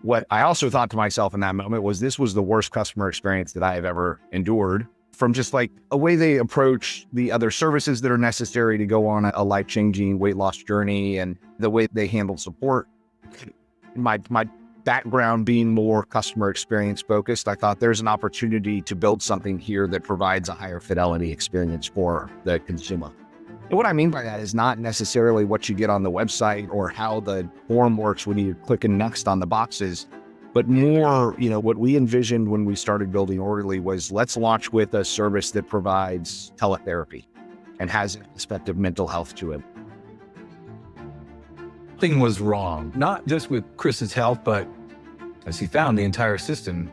What I also thought to myself in that moment was this was the worst customer experience that I have ever endured, from just like a way they approach the other services that are necessary to go on a life-changing weight loss journey, and the way they handle support. My background being more customer experience focused, I thought there's an opportunity to build something here that provides a higher fidelity experience for the consumer. And what I mean by that is not necessarily what you get on the website or how the form works when you're clicking next on the boxes, but more, what we envisioned when we started building Orderly was, let's launch with a service that provides teletherapy and has an aspect of mental health to it. Something was wrong, not just with Chris's health, but as he found, the entire system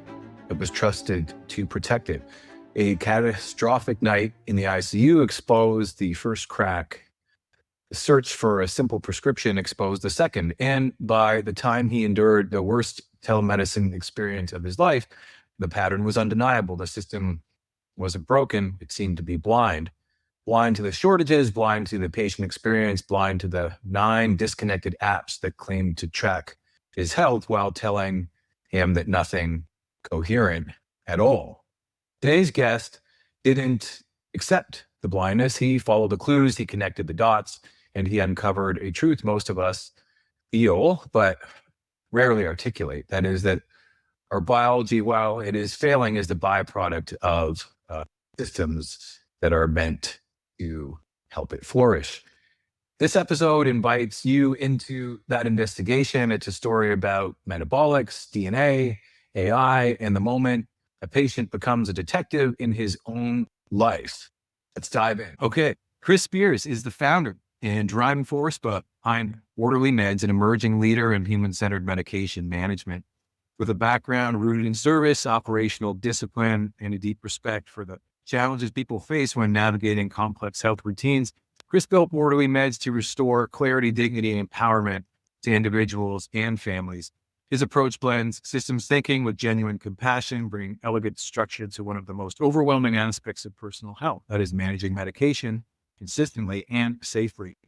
that was trusted to protect it. A catastrophic night in the ICU exposed the first crack. The search for a simple prescription exposed the second. And by the time he endured the worst telemedicine experience of his life, the pattern was undeniable. The system wasn't broken. It seemed to be blind. Blind to the shortages, blind to the patient experience, blind to the 9 disconnected apps that claimed to track his health while telling him that nothing coherent at all. Today's guest didn't accept the blindness. He followed the clues, he connected the dots, and he uncovered a truth most of us feel, but rarely articulate. That is that our biology, while it is failing, is the byproduct of systems that are meant to help it flourish. This episode invites you into that investigation. It's a story about metabolics, DNA, AI, and the moment a patient becomes a detective in his own life. Let's dive in. Okay, Chris Spears is the founder and driving force behind OrderlyMeds, an emerging leader in human-centered medication management. With a background rooted in service, operational discipline, and a deep respect for the challenges people face when navigating complex health routines, Chris built OrderlyMeds to restore clarity, dignity, and empowerment to individuals and families. His approach blends systems thinking with genuine compassion, bringing elegant structure to one of the most overwhelming aspects of personal health, that is managing medication consistently and safely.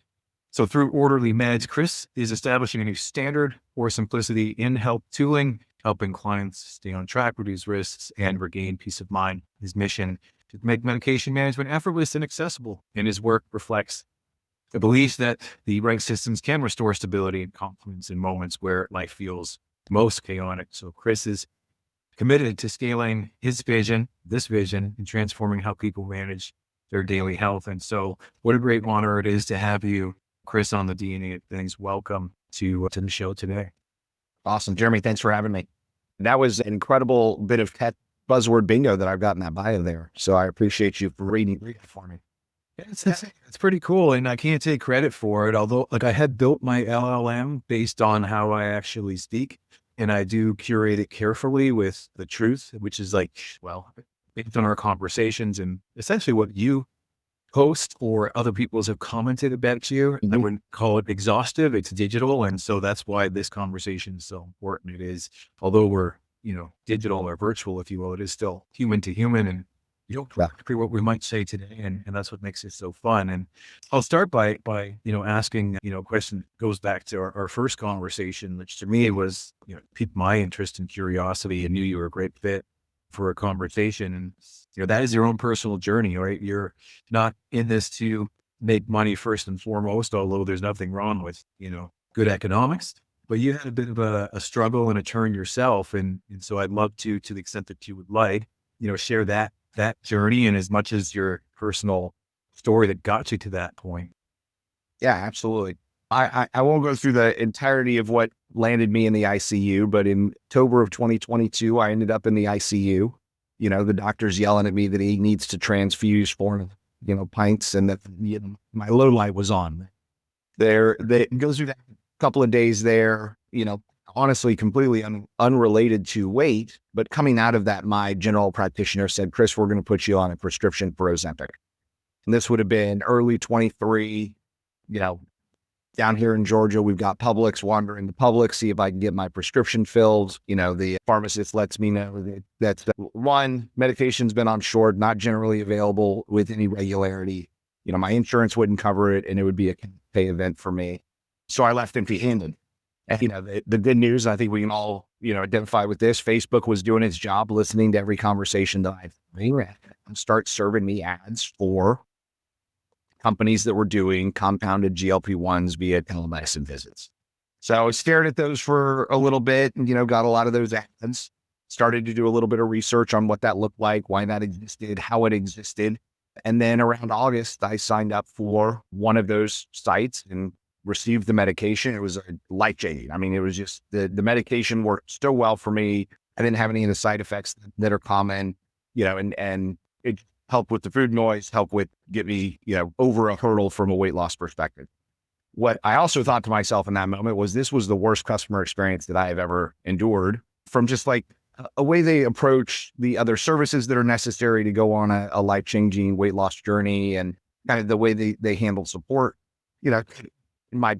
So through OrderlyMeds, Chris is establishing a new standard for simplicity in health tooling, helping clients stay on track, reduce risks, and regain peace of mind. His mission to make medication management effortless and accessible, and his work reflects the belief that the right systems can restore stability and confidence in moments where life feels most chaotic. So Chris is committed to scaling this vision, and transforming how people manage their daily health. And so what a great honor it is to have you, Chris, on the DNA of Things. Welcome to the show today. Awesome. Jeremy, thanks for having me. That was an incredible bit of buzzword bingo that I've got in that bio there. So I appreciate you for reading it for me. Yeah, it's pretty cool. And I can't take credit for it, although I had built my LLM based on how I actually speak. And I do curate it carefully with the truth, which is based on our conversations and essentially what you post or other people have commented about you. I wouldn't call it exhaustive. It's digital. And so that's why this conversation is so important. It is, although we're, digital or virtual, if you will, it is still human to human. And you don't exactly what we might say today. And that's what makes it so fun. And I'll start by asking, a question that goes back to our first conversation, which to me was, piqued my interest and curiosity, and knew you were a great fit for a conversation. And, that is your own personal journey, right? You're not in this to make money first and foremost, although there's nothing wrong with, good economics, but you had a bit of a struggle and a turn yourself. And so I'd love to the extent that you would like, share that journey, and as much as your personal story that got you to that point. Yeah, absolutely. I won't go through the entirety of what landed me in the ICU, but in October of 2022, I ended up in the ICU. The doctor's yelling at me that he needs to transfuse 4, pints, and that my low light was on. It goes through that couple of days there, honestly, completely unrelated to weight, but coming out of that, my general practitioner said, Chris, we're going to put you on a prescription for Ozempic. And this would have been early 23, down here in Georgia, we've got Publix, wander in the Publix, see if I can get my prescription filled. The pharmacist lets me know that one, medication's been on short, not generally available with any regularity. My insurance wouldn't cover it, and it would be a pay event for me. So I left empty handed. And, the good news, I think we can all, identify with this. Facebook was doing its job, listening to every conversation that I've had, and start serving me ads for companies that were doing compounded GLP-1s via telemedicine visits. So I stared at those for a little bit and, got a lot of those ads, started to do a little bit of research on what that looked like, why that existed, how it existed. And then around August, I signed up for one of those sites and received the medication. It was life-changing. I mean, it was just the medication worked so well for me. I didn't have any of the side effects that are common, and it helped with the food noise, helped with get me, over a hurdle from a weight loss perspective. What I also thought to myself in that moment was this was the worst customer experience that I have ever endured, from just like a way they approach the other services that are necessary to go on a life-changing weight loss journey, and kind of the way they handle support. My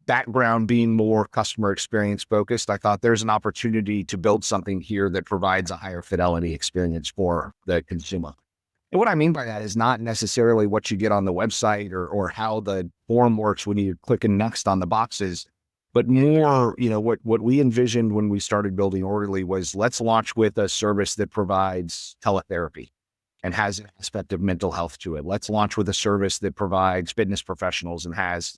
background being more customer experience focused, I thought there's an opportunity to build something here that provides a higher fidelity experience for the consumer. And what I mean by that is not necessarily what you get on the website or how the form works when you're clicking next on the boxes, but more, what we envisioned when we started building Orderly was, let's launch with a service that provides teletherapy and has an aspect of mental health to it. Let's launch with a service that provides fitness professionals and has,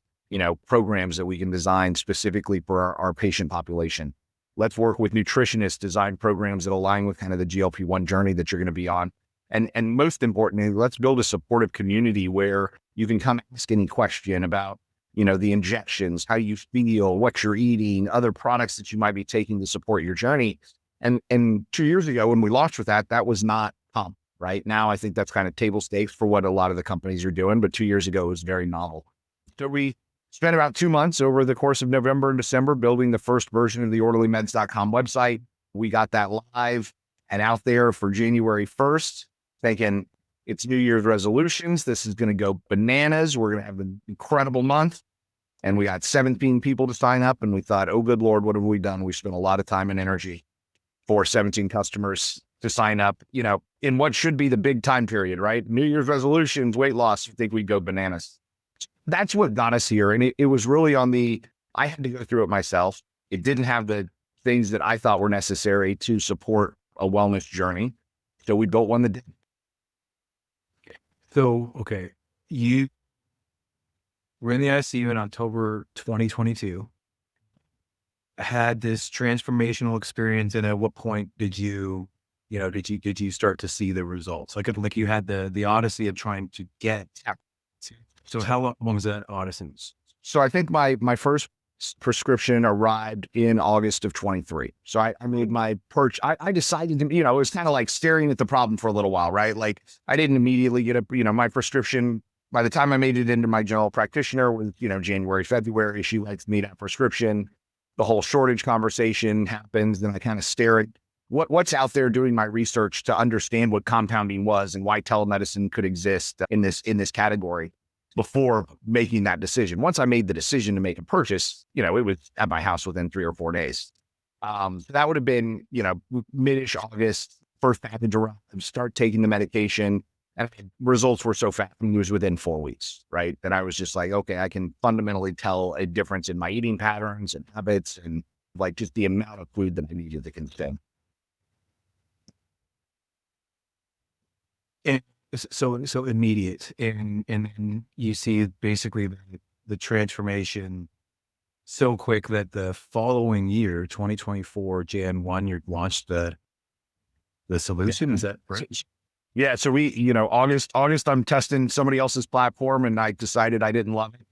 programs that we can design specifically for our patient population. Let's work with nutritionists, design programs that align with kind of the GLP-1 journey that you're going to be on. And most importantly, let's build a supportive community where you can come ask any question about, the injections, how you feel, what you're eating, other products that you might be taking to support your journey. And 2 years ago, when we launched with that was not common, right? Now, I think that's kind of table stakes for what a lot of the companies are doing, but 2 years ago, it was very novel. So we spent about 2 months over the course of November and December building the first version of the OrderlyMeds.com website. We got that live and out there for January 1st. Thinking it's New Year's resolutions. This is going to go bananas. We're going to have an incredible month. And we got 17 people to sign up. And we thought, oh, good Lord, what have we done? We spent a lot of time and energy for 17 customers to sign up, in what should be the big time period, right? New Year's resolutions, weight loss. You think we'd go bananas. That's what got us here. And it was really I had to go through it myself. It didn't have the things that I thought were necessary to support a wellness journey. So we built one that did. So, okay, you were in the ICU in October 2022, had this transformational experience, and at what point did you start to see the results? Like you had the odyssey of trying to get. So how long was that odyssey? So I think my first prescription arrived in August of 23. So I made my purchase. I decided to, it was kind of like staring at the problem for a little while, right? Like I didn't immediately get my prescription. By the time I made it into my general practitioner was, January, February, she likes me that prescription. The whole shortage conversation happens. Then I kind of stare at what's out there, doing my research to understand what compounding was and why telemedicine could exist in this category before making that decision. Once I made the decision to make a purchase, it was at my house within 3 or 4 days. So that would have been, mid-ish August, first package arrived, start taking the medication, and results were so fast. It was within 4 weeks, right? That I was just like, okay, I can fundamentally tell a difference in my eating patterns and habits and like just the amount of food that I needed to consume. And so immediate, and you see basically the transformation so quick that the following year, 2024, Jan 1, you launched the solution. Yeah. Is that right? Yeah. So we, August, I'm testing somebody else's platform and I decided I didn't love it.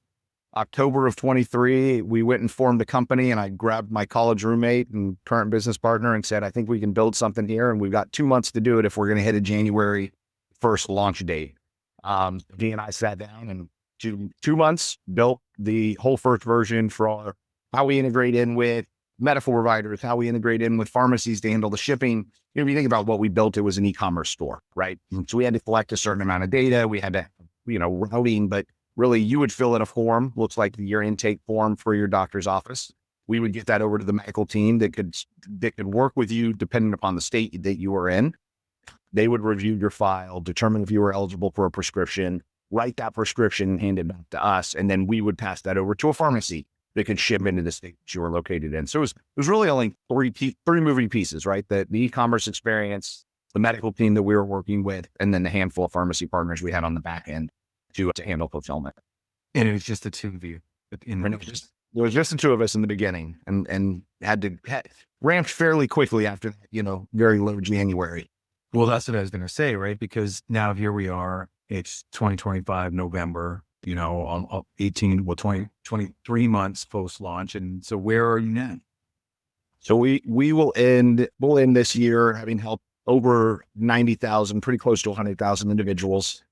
October of 23, we went and formed a company, and I grabbed my college roommate and current business partner and said, I think we can build something here. And we've got 2 months to do it if we're going to hit a January 1st launch date. Dee and I sat down and 2 months built the whole first version for how we integrate in with medical providers, how we integrate in with pharmacies to handle the shipping. If you think about what we built, it was an e-commerce store, right? So we had to collect a certain amount of data. We had to, routing, but really you would fill in a form, looks like your intake form for your doctor's office. We would get that over to the medical team that could work with you depending upon the state that you were in. They would review your file, determine if you were eligible for a prescription, write that prescription, hand it back to us, and then we would pass that over to a pharmacy that could ship into the state that you were located in. So it was really only three moving pieces, right? The e-commerce experience, the medical team that we were working with, and then the handful of pharmacy partners we had on the back end to handle fulfillment. And it was just the two of you. And it was just the two of us in the beginning, and ramped fairly quickly after that, very low January. Well, that's what I was going to say, right? Because now here we are, it's 2025, November, on 23 months post-launch. And so where are you now? So we'll end this year having helped over 90,000, pretty close to 100,000 individuals,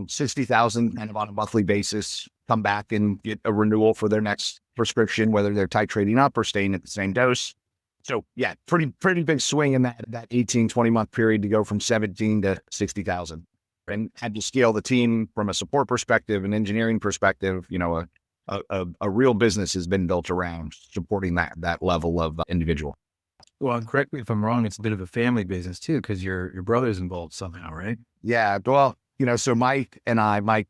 60,000 kind of on a monthly basis come back and get a renewal for their next prescription, whether they're titrating up or staying at the same dose. So yeah, pretty big swing in that 18, 20 month period to go from 17 to 60,000, and had to scale the team from a support perspective and engineering perspective. A real business has been built around supporting that level of individual. Well, correct me if I'm wrong. It's a bit of a family business too, because your brother's involved somehow, right? Yeah. Well, so Mike and I, my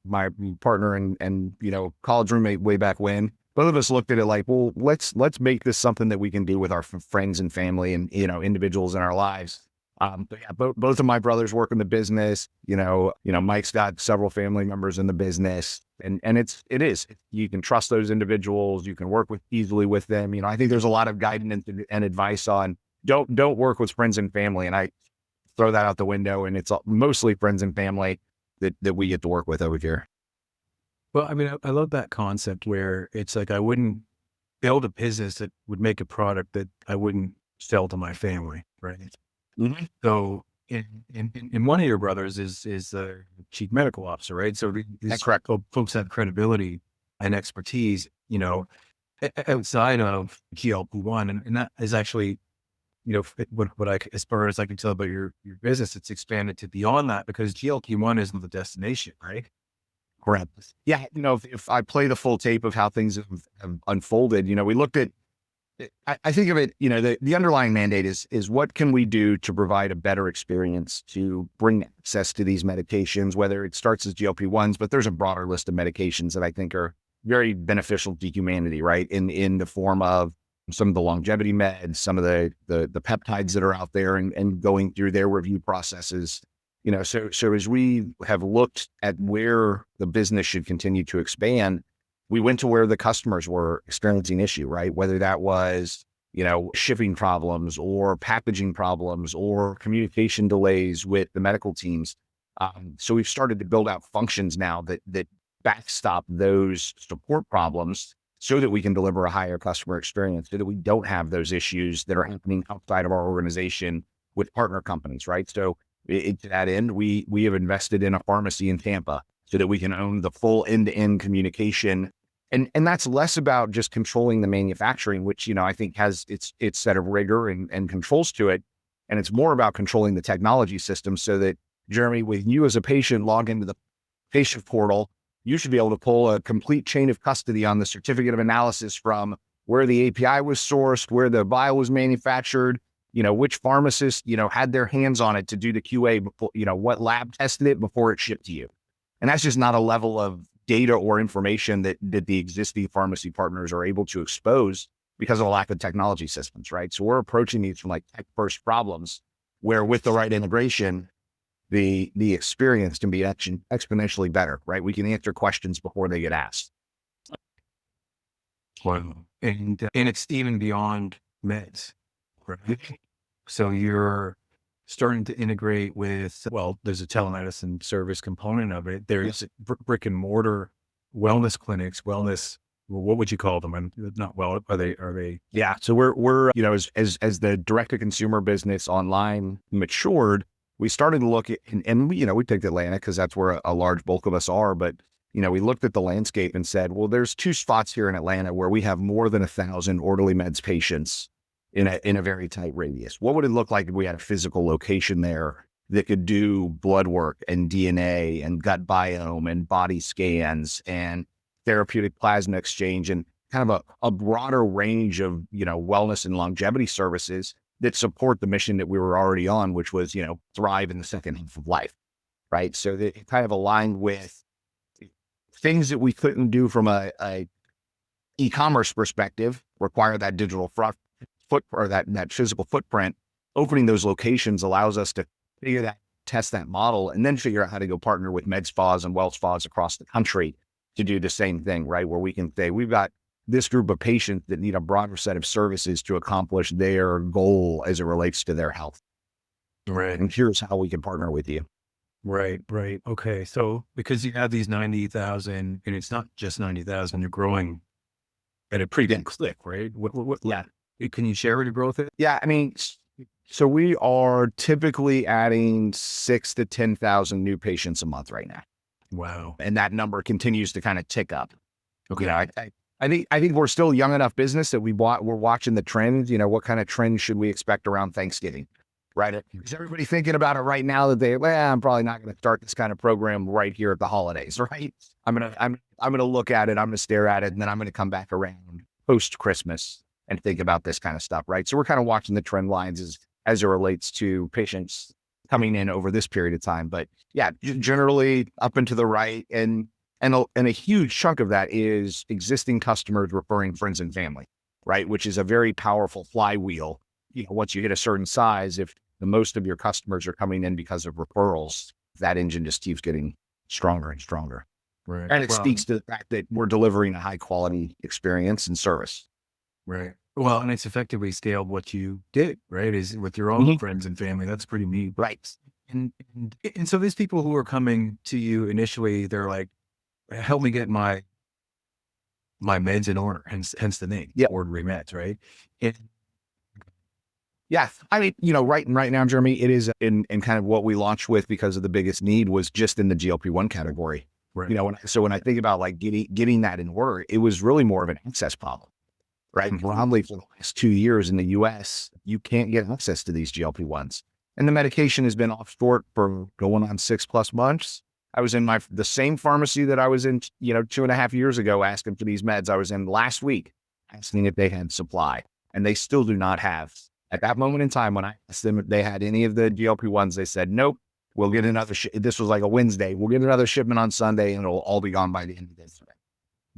partner and college roommate way back when, both of us looked at it like, well, let's make this something that we can do with our friends and family and, individuals in our lives. But yeah, both of my brothers work in the business. Mike's got several family members in the business, and it is, you can trust those individuals. You can work easily with them. I think there's a lot of guidance and advice on don't work with friends and family. And I throw that out the window, and it's mostly friends and family that we get to work with over here. Well, I mean, I love that concept where it's like, I wouldn't build a business that would make a product that I wouldn't sell to my family. Right. Mm-hmm. So in one of your brothers is the chief medical officer, right? So That's correct. Folks have credibility and expertise, outside of GLP-1. And that is actually, as far as I can tell about your business, it's expanded to beyond that, because GLP-1 isn't the destination, right? Correct. Yeah. If I play the full tape of how things have unfolded, we looked at, I think of it, the underlying mandate is what can we do to provide a better experience to bring access to these medications, whether it starts as GLP-1s, but there's a broader list of medications that I think are very beneficial to humanity, right? In the form of some of the longevity meds, some of the peptides that are out there and going through their review processes. So as we have looked at where the business should continue to expand, we went to where the customers were experiencing issue, right? Whether that was, shipping problems or packaging problems or communication delays with the medical teams. So we've started to build out functions now that backstop those support problems so that we can deliver a higher customer experience, so that we don't have those issues that are happening outside of our organization with partner companies, right? So to that end, we have invested in a pharmacy in Tampa so that we can own the full end-to-end communication. And that's less about just controlling the manufacturing, which, I think has its set of rigor and controls to it. And it's more about controlling the technology system so that, Jeremy, with you as a patient, log into the patient portal, you should be able to pull a complete chain of custody on the certificate of analysis from where the API was sourced, where the vial was manufactured, which pharmacist, had their hands on it to do the QA before, what lab tested it before it shipped to you. And that's just not a level of data or information that the existing pharmacy partners are able to expose because of the lack of technology systems, right? So we're approaching these from like tech first problems where with the right integration, the experience can be exponentially better, right? We can answer questions before they get asked. Wow. And it's even beyond meds, right? So you're starting to integrate with, there's a telemedicine service component of it. There's brick and mortar wellness clinics, what would you call them? And not well, are they? Yeah. So we're, as the direct to consumer business online matured, we started to look at, and we picked Atlanta because that's where a large bulk of us are. But, we looked at the landscape and said, well, there's two spots here in Atlanta where we have more than 1,000 OrderlyMeds patients in a very tight radius. What would it look like if we had a physical location there that could do blood work and DNA and gut biome and body scans and therapeutic plasma exchange and kind of a broader range of, wellness and longevity services that support the mission that we were already on, which was, thrive in the second half of life, right? So that it kind of aligned with things that we couldn't do from a e-commerce perspective, require that digital foot or that physical footprint. Opening those locations allows us to test that model, and then figure out how to go partner with med spas and well spas across the country to do the same thing, right? Where we can say, we've got this group of patients that need a broader set of services to accomplish their goal as it relates to their health. Right. And here's how we can partner with you. Right. Right. Okay. So because you have these 90,000, and it's not just 90,000, you're growing at a pretty good click, right? Yeah. Can you share what your growth is? Yeah. I mean, so we are typically adding 6,000 to 10,000 new patients a month right now. Wow. And that number continues to kind of tick up. Okay. You know, I think we're still young enough business that we're watching the trends. You know, what kind of trends should we expect around Thanksgiving? Right? Is everybody thinking about it right now that I'm probably not going to start this kind of program right here at the holidays, right? I'm gonna look at it, I'm gonna stare at it, and then I'm gonna come back around post Christmas and think about this kind of stuff, right? So we're kind of watching the trend lines as it relates to patients coming in over this period of time. But yeah, generally up and to the right, and a huge chunk of that is existing customers referring friends and family, right? Which is a very powerful flywheel. You know, once you hit a certain size, if the most of your customers are coming in because of referrals, that engine just keeps getting stronger and stronger. Right. And it speaks to the fact that we're delivering a high quality experience and service. Right. Well, and it's effectively scaled what you did, right? Is with your own friends and family. That's pretty neat. Right. And so these people who are coming to you initially, they're like, help me get my meds in order, hence the name, OrderlyMeds, right? Yeah. I mean, you know, right now, Jeremy, it is in kind of what we launched with, because of the biggest need was just in the GLP-1 category. Right. You know, when I think about like getting that in order, it was really more of an access problem, right? Mm-hmm. Broadly, for the last 2 years in the US, you can't get access to these GLP-1s. And the medication has been off short for going on 6+ months. I was in the same pharmacy that I was in, 2.5 years ago, asking for these meds. I was in last week asking if they had supply, and they still do not have. At that moment in time, when I asked them if they had any of the GLP-1s, they said, nope, we'll get another, this was like a Wednesday, we'll get another shipment on Sunday, and it'll all be gone by the end of this day.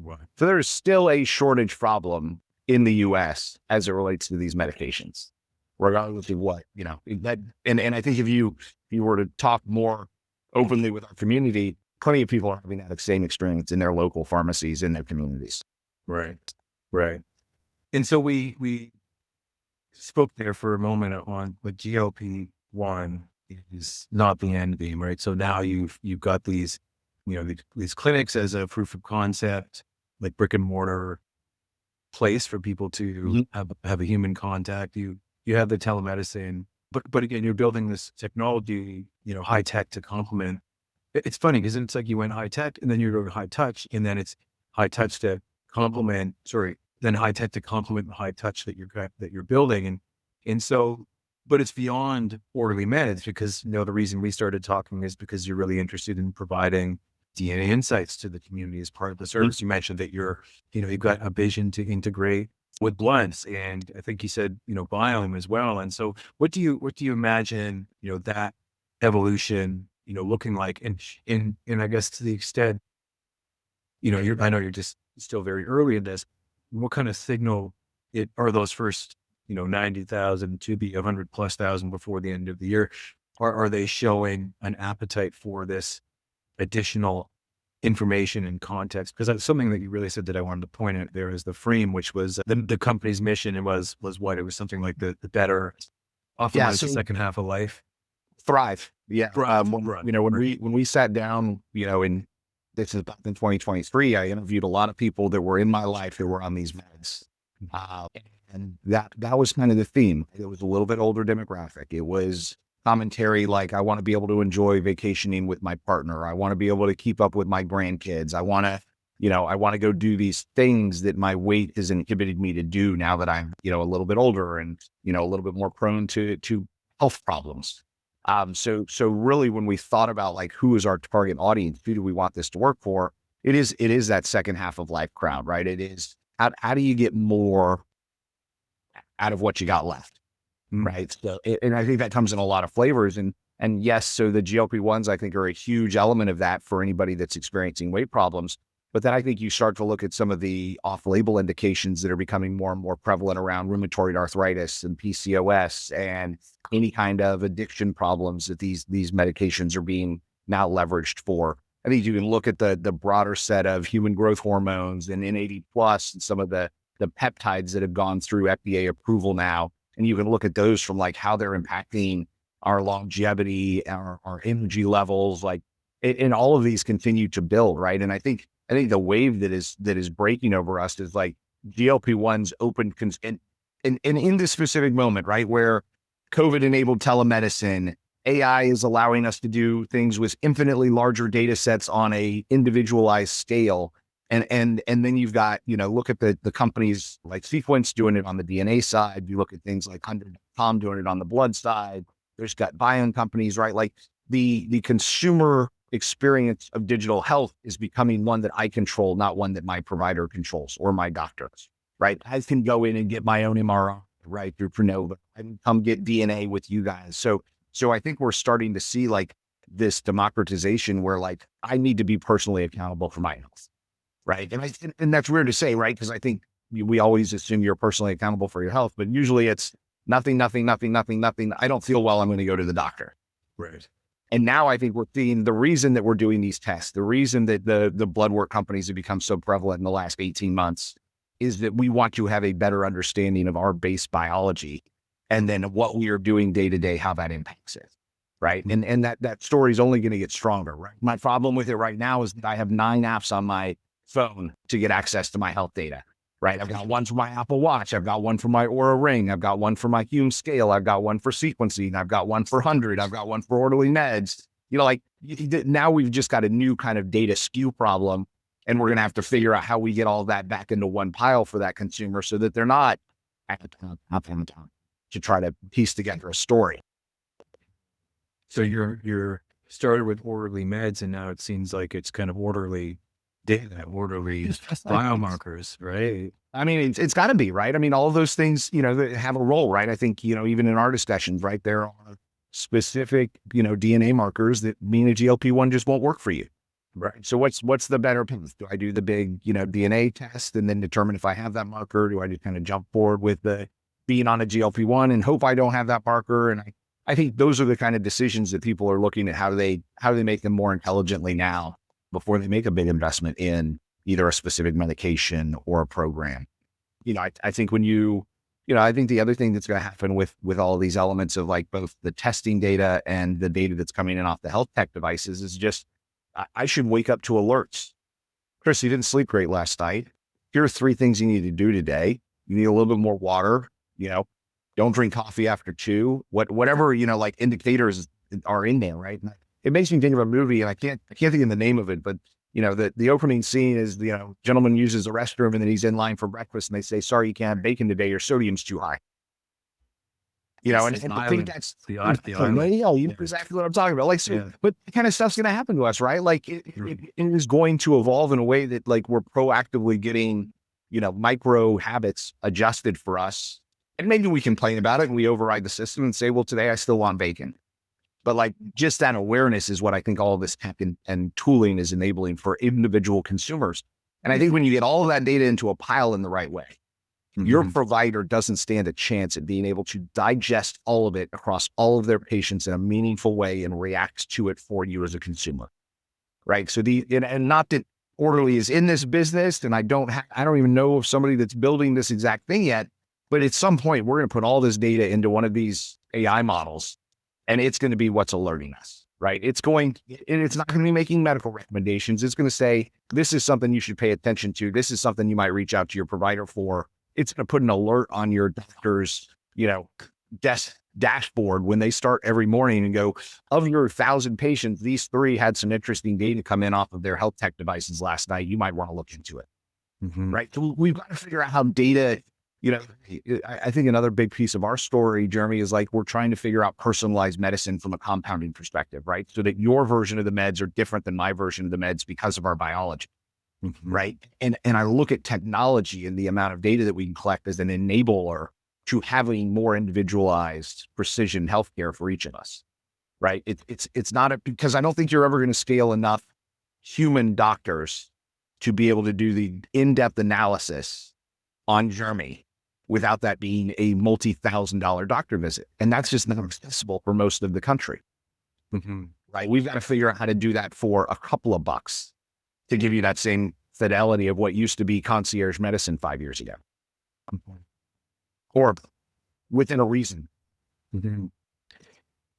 Right. So there's still a shortage problem in the US as it relates to these medications, regardless of what, and I think if you were to talk more openly with our community, plenty of people are having that same experience in their local pharmacies, in their communities. Right. Right. And so we spoke there for a moment on what GLP-1 is not the end game, right? So now you've got these, these clinics as a proof of concept, like brick and mortar place for people to have a human contact. You have the telemedicine, but again, you're building this technology, high tech to complement. It's funny because it's like you went high tech and then you're going high touch, and then it's high touch to complement. Then high tech to complement the high touch that you're building. And so, but it's beyond OrderlyMeds, because, the reason we started talking is because you're really interested in providing DNA insights to the community as part of the service. You mentioned that you've got a vision to integrate with blunts, and I think you said, biome as well. And so what do you imagine, that evolution, looking like? And I guess to the extent, I know you're just still very early in this. What kind of signal are those first, 90,000 to be 100,000+ before the end of the year? Are they showing an appetite for this additional information and context? Because that's something that you really said that I wanted to point out there is the frame, which was the company's mission. It was what? It was something like the better optimize the second half of life. Thrive. Yeah. When we sat down, in this is back in 2023, I interviewed a lot of people that were in my life that were on these meds. And that was kind of the theme. It was a little bit older demographic. It was commentary like, I want to be able to enjoy vacationing with my partner. I want to be able to keep up with my grandkids. I want to go do these things that my weight has inhibited me to do now that I'm, a little bit older and, a little bit more prone to health problems. So really, when we thought about like, who is our target audience, who do we want this to work for? It is that second half of life crowd, right? It is, how do you get more out of what you got left? Right. So, and I think that comes in a lot of flavors, and yes, so the GLP-1s, I think, are a huge element of that for anybody that's experiencing weight problems. But then I think you start to look at some of the off-label indications that are becoming more and more prevalent around rheumatoid arthritis and PCOS and any kind of addiction problems that these medications are being now leveraged for. I think you can look at the broader set of human growth hormones and N80 plus and some of the peptides that have gone through FDA approval now. And you can look at those from like how they're impacting our longevity, our energy levels, like and all of these continue to build, right? And I think the wave that is breaking over us is like GLP-1s open and in this specific moment, right, where COVID enabled telemedicine, AI is allowing us to do things with infinitely larger data sets on a individualized scale. And then you've got, look at the companies like Sequence doing it on the DNA side. You look at things like Tom doing it on the blood side. There's got Bion companies, right? Like the consumer experience of digital health is becoming one that I control, not one that my provider controls or my doctor, right? I can go in and get my own MRI, right, through Pronova. I can come get DNA with you guys. So I think we're starting to see like this democratization where like I need to be personally accountable for my health, right? And that's weird to say, right? Because I think we always assume you're personally accountable for your health, but usually it's nothing. I don't feel well, I'm going to go to the doctor. Right. And now I think we're seeing the reason that we're doing these tests, the reason that the blood work companies have become so prevalent in the last 18 months is that we want to have a better understanding of our base biology and then what we are doing day to day, how that impacts it. Right. And that story is only going to get stronger. Right. My problem with it right now is that I have 9 apps on my phone to get access to my health data. Right. I've got one for my Apple Watch. I've got one for my Aura Ring. I've got one for my Hume scale. I've got one for sequencing. I've got one for 100. I've got one for OrderlyMeds. Now we've just got a new kind of data skew problem, and we're going to have to figure out how we get all that back into one pile for that consumer so that they're not to try to piece together a story. So you're started with OrderlyMeds, and now it seems like it's kind of orderly data, orderly biomarkers, right? I mean, it's got to be, right? I mean, all of those things, that have a role, right? I think, even in our discussions, right, there are specific, DNA markers that mean a GLP-1 just won't work for you. Right. So what's the better path? Do I do the big, DNA test and then determine if I have that marker? Do I just kind of jump forward with the being on a GLP-1 and hope I don't have that marker? And I think those are the kind of decisions that people are looking at how do they make them more intelligently now before they make a big investment in either a specific medication or a program. I think I think the other thing that's going to happen with all of these elements of like both the testing data and the data that's coming in off the health tech devices is just, I should wake up to alerts. Chris, you didn't sleep great last night. Here are 3 things you need to do today. You need a little bit more water, don't drink coffee after 2, whatever, like indicators are in there. Right. And it makes me think of a movie, and I can't think of the name of it, but the opening scene is, gentleman uses the restroom and then he's in line for breakfast and they say, sorry, you can't have bacon today. Your sodium's too high. And I think that's the exactly what I'm talking about. Like, so, but the kind of stuff's going to happen to us, right? Like it is going to evolve in a way that like we're proactively getting, micro habits adjusted for us. And maybe we complain about it and we override the system and say, well, today I still want bacon. But like just that awareness is what I think all of this tech and tooling is enabling for individual consumers. And I think when you get all of that data into a pile in the right way, your provider doesn't stand a chance at being able to digest all of it across all of their patients in a meaningful way and reacts to it for you as a consumer. Right. So and not that Orderly is in this business, and I don't even know of somebody that's building this exact thing yet, but at some point we're going to put all this data into one of these AI models. And it's going to be what's alerting us, right? It's not going to be making medical recommendations. It's going to say, this is something you should pay attention to. This is something you might reach out to your provider for. It's going to put an alert on your doctor's, dashboard when they start every morning and go, of your 1,000 patients, these 3 had some interesting data come in off of their health tech devices last night. You might want to look into it, right? So we've got to figure out how data, I think another big piece of our story, Jeremy, is like we're trying to figure out personalized medicine from a compounding perspective, right? So that your version of the meds are different than my version of the meds because of our biology, right? And I look at technology and the amount of data that we can collect as an enabler to having more individualized precision healthcare for each of us, right? It's not because I don't think you're ever going to scale enough human doctors to be able to do the in-depth analysis on Germany without that being a multi-$1,000 doctor visit. And that's just not accessible for most of the country. Mm-hmm. Right? We've got to figure out how to do that for a couple of bucks to give you that same fidelity of what used to be concierge medicine 5 years ago, or within a reason. Mm-hmm.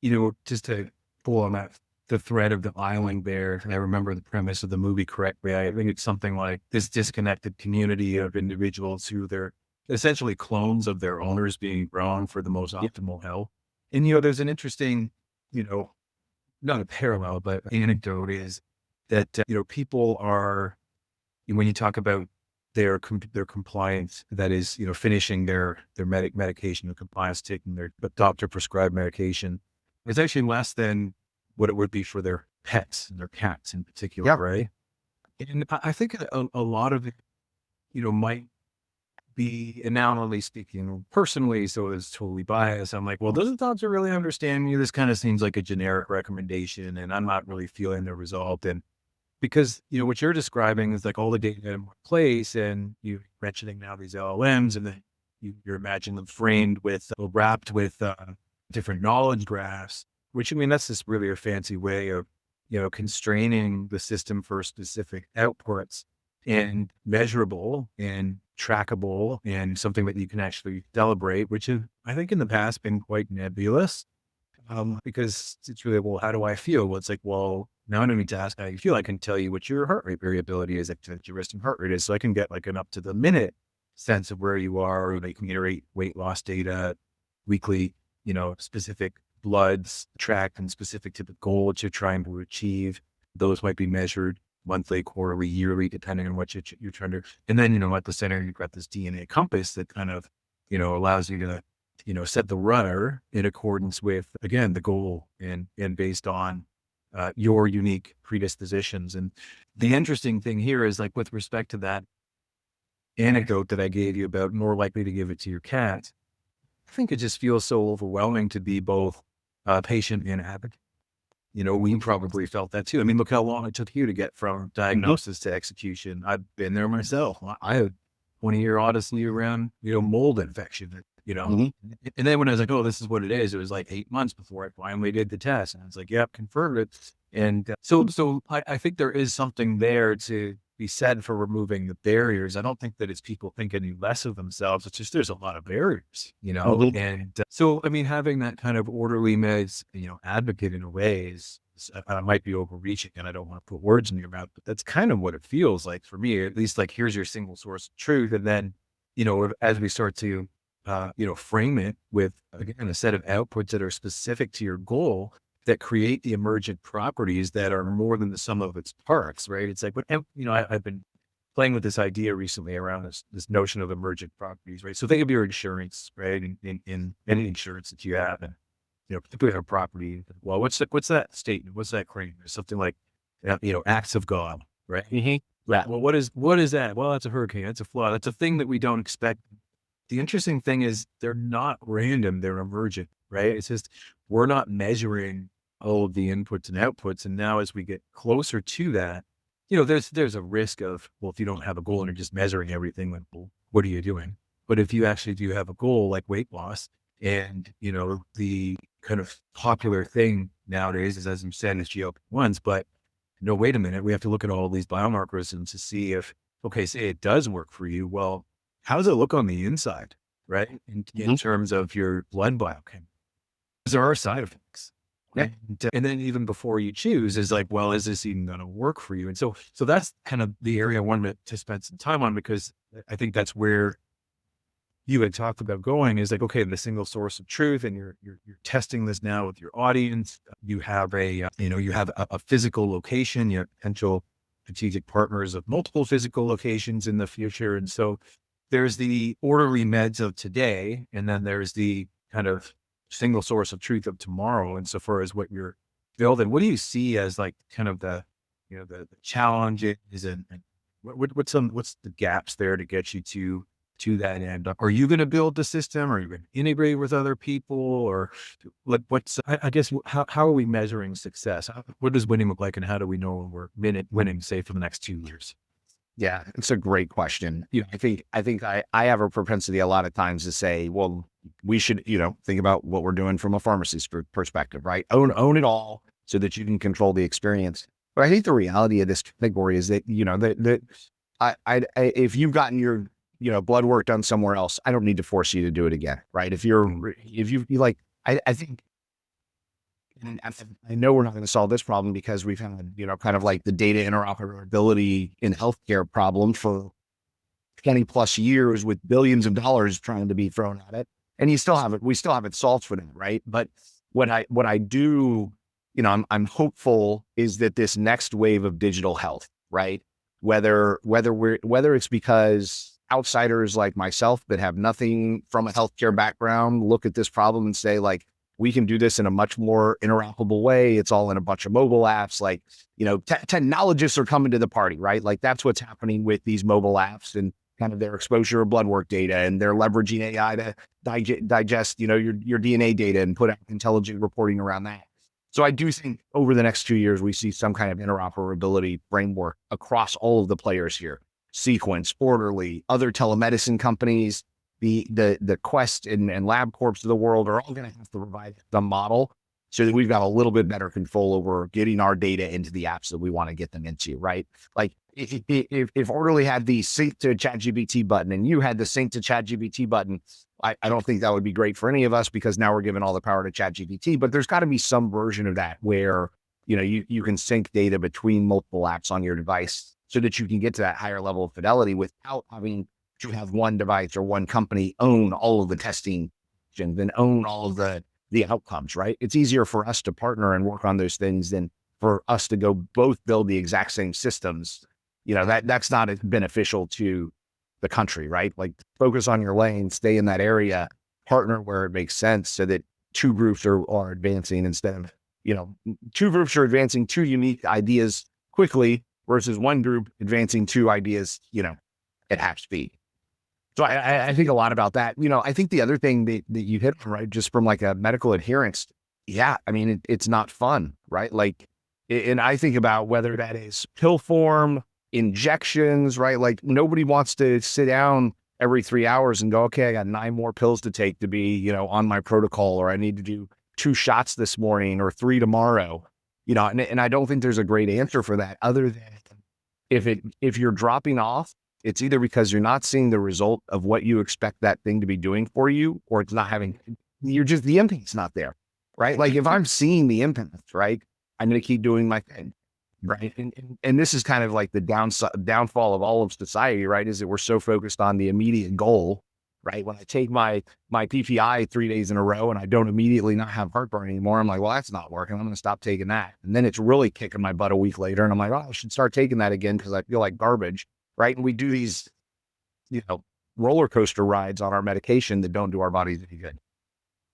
You know, just to pull on that, the thread of the island there, and I remember the premise of the movie correctly. I think it's something like this disconnected community of individuals who they're essentially clones of their owners being grown for the most optimal health. And, you know, there's an interesting, you know, not a parallel, but anecdote is that, you know, people are, when you talk about their compliance, that is, you know, finishing their medication, or compliance, taking their doctor prescribed medication, is actually less than what it would be for their pets and their cats in particular, right? And I think a lot of it, you know, might be, and now I'm only speaking personally, so it's totally biased. I'm like, well, doesn't doctor really understand me? This kind of seems like a generic recommendation, and I'm not really feeling the result. And because, you know, what you're describing is like all the data in one place, and you're mentioning now these LLMs, and then you're imagining them framed with, or wrapped with different knowledge graphs, which, I mean, that's just really a fancy way of, you know, constraining the system for specific outputs, and measurable and trackable, and something that you can actually celebrate, which have, I think, in the past been quite nebulous. Because it's really, well, how do I feel? Well, it's like, well, now I don't need to ask how you feel. I can tell you what your heart rate variability is, like your resting heart rate is. So I can get like an up to the minute sense of where you are, or they can iterate weight loss data, weekly, you know, specific bloods tracked and specific to the goal that you're trying to achieve. Those might be measured monthly, quarterly, yearly, depending on what you're trying to. And then, you know, at the center, you've got this DNA compass that kind of, you know, allows you to, you know, set the rudder in accordance with, again, the goal, and based on your unique predispositions. And the interesting thing here is, like, with respect to that anecdote that I gave you about more likely to give it to your cat, I think it just feels so overwhelming to be both patient and advocate. You know, we probably felt that too. I mean, look how long it took you to get from diagnosis to execution. I've been there myself. I had 20-year odyssey around, you know, mold infection, you know. Mm-hmm. And then when I was like, oh, this is what it is, it was like 8 months before I finally did the test. And I was like, yep, confirmed it. And so I think there is something there to be said for removing the barriers. I don't think that it's people think any less of themselves. It's just, there's a lot of barriers, you know. Mm-hmm. And so, I mean, having that kind of orderly meds, you know, advocate in a way is, I might be overreaching, and I don't want to put words in your mouth, but that's kind of what it feels like for me, at least. Like, here's your single source of truth. And then, you know, as we start to, you know, frame it with, again, a set of outputs that are specific to your goal, that create the emergent properties that are more than the sum of its parts, right? It's like, you know, I've been playing with this idea recently around this notion of emergent properties, right? So think of your insurance, right? In any insurance that you have, and, you know, particularly a property. Well, what's that statement? What's that claim? There's something like, you know, acts of God, right? Mm-hmm. Yeah. Well, what is that? Well, that's a hurricane. That's a flood. That's a thing that we don't expect. The interesting thing is, they're not random, they're emergent, right? It's just, we're not measuring all of the inputs and outputs. And now, as we get closer to that, you know, there's a risk of, well, if you don't have a goal and you're just measuring everything, like, well, what are you doing? But if you actually do have a goal like weight loss, and, you know, the kind of popular thing nowadays is, as you said, is GLP-1s, but no, wait a minute, we have to look at all these biomarkers and to see if, okay, say it does work for you. Well, how does it look on the inside, right? In terms of your blood biochemistry, there are side effects. Yeah. And then even before you choose is like, well, is this even going to work for you? And so that's kind of the area I wanted to spend some time on, because I think that's where you had talked about going, is like, okay, the single source of truth, and you're testing this now with your audience. You have a physical location, you have potential strategic partners of multiple physical locations in the future. And so there's the orderly meds of today, and then there's the kind of single source of truth of tomorrow. And so far as what you're building, what do you see as like kind of the, you know, the challenges, and what's the gaps there to get you to that end? Are you going to build the system? Are you going to integrate with other people? Or like, I guess, how are we measuring success? What does winning look like, and how do we know when we're winning, say, for the next 2 years? Yeah, it's a great question. I have a propensity a lot of times to say, well, we should, think about what we're doing from a pharmacist's perspective, right? Own it all so that you can control the experience. But I think the reality of this category is that, if you've gotten your, blood work done somewhere else, I don't need to force you to do it again, right? If you like, I think, and I know we're not going to solve this problem because we've had, kind of like the data interoperability in healthcare problem for 20 plus years with billions of dollars trying to be thrown at it. And we still haven't solved for that. Right. But what I do, I'm hopeful is that this next wave of digital health, right? Whether it's because outsiders like myself that have nothing from a healthcare background look at this problem and say like, we can do this in a much more interoperable way. It's all in a bunch of mobile apps. Like, technologists are coming to the party, right? Like that's what's happening with these mobile apps and kind of their exposure of blood work data, and they're leveraging AI to digest, your DNA data and put out intelligent reporting around that. So I do think over the next 2 years, we see some kind of interoperability framework across all of the players here. Sequence, Orderly, other telemedicine companies, the Quest and LabCorps of the world are all going to have to provide the model so that we've got a little bit better control over getting our data into the apps that we want to get them into, right? Like if Orderly had the sync to ChatGPT button and you had the sync to ChatGPT button, I don't think that would be great for any of us because now we're giving all the power to ChatGPT, but there's got to be some version of that where, you can sync data between multiple apps on your device so that you can get to that higher level of fidelity without having to have one device or one company own all of the testing and then own all of the outcomes, right? It's easier for us to partner and work on those things than for us to go both build the exact same systems. That's not beneficial to the country, right? Like focus on your lane, stay in that area, partner where it makes sense so that two groups are advancing instead of, two groups are advancing two unique ideas quickly versus one group advancing two ideas, at half speed. So I think a lot about that. I think the other thing that you hit on, right, just from like a medical adherence, yeah, I mean, it's not fun, right? Like, and I think about whether that is pill form, injections, right? Like nobody wants to sit down every 3 hours and go, okay, I got 9 more pills to take to be, on my protocol, or I need to do 2 shots this morning or 3 tomorrow, and I don't think there's a great answer for that other than if you're dropping off, it's either because you're not seeing the result of what you expect that thing to be doing for you, or it's not the impact's not there, right? Like if I'm seeing the impact, right, I'm going to keep doing my thing, right? And this is kind of like the downfall of all of society, right? Is that we're so focused on the immediate goal, right? When I take my PPI 3 days in a row and I don't immediately not have heartburn anymore, I'm like, well, that's not working. I'm going to stop taking that. And then it's really kicking my butt a week later. And I'm like, oh, I should start taking that again because I feel like garbage. Right. And we do these, roller coaster rides on our medication that don't do our bodies any good.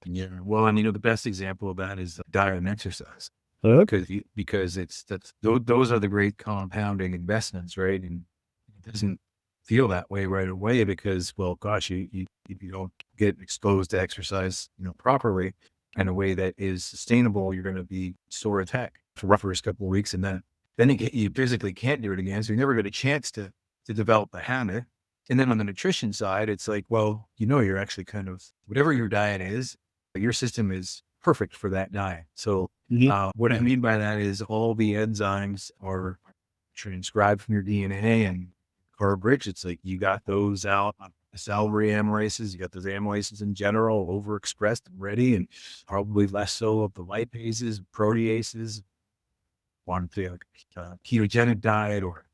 Yeah. Well, and the best example of that is diet and exercise. Because those are the great compounding investments, right? And it doesn't feel that way right away because, well, gosh, if you don't get exposed to exercise, properly in a way that is sustainable, you're going to be sore as heck for the first couple of weeks. And then you physically can't do it again. So you never get a chance to develop the habit. And then on the nutrition side, it's like, well, you're actually kind of, whatever your diet is, your system is perfect for that diet. So what I mean by that is all the enzymes are transcribed from your DNA and carb rich. It's like you got those out on salivary amylases, you got those amylases in general overexpressed and ready, and probably less so of the lipases, proteases. Want to like ketogenic diet or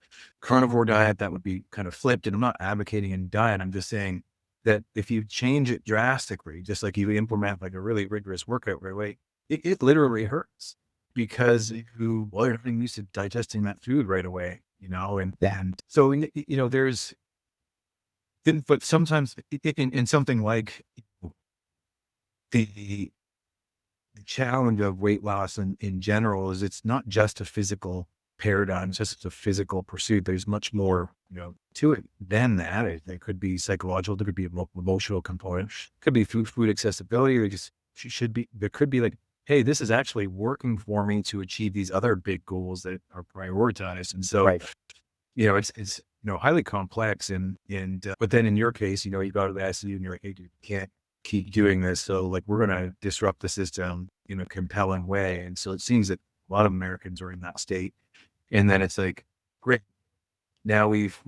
carnivore diet, that would be kind of flipped. And I'm not advocating any diet. I'm just saying that if you change it drastically, just like you implement like a really rigorous workout right away, it literally hurts because you're not used to digesting that food right away, and so, there's, but sometimes in something like the challenge of weight loss in general is it's not just a physical paradigm, it's just a physical pursuit. There's much more, to it than that. It could be psychological, there could be an emotional component, could be food accessibility, or there could be like, hey, this is actually working for me to achieve these other big goals that are prioritized. And so, Right. it's highly complex. But then in your case, you go to the ICU and you're like, hey, dude, you can't keep doing this. So like, we're going to disrupt the system in a compelling way. And so it seems that a lot of Americans are in that state. And then it's like, great. Now we've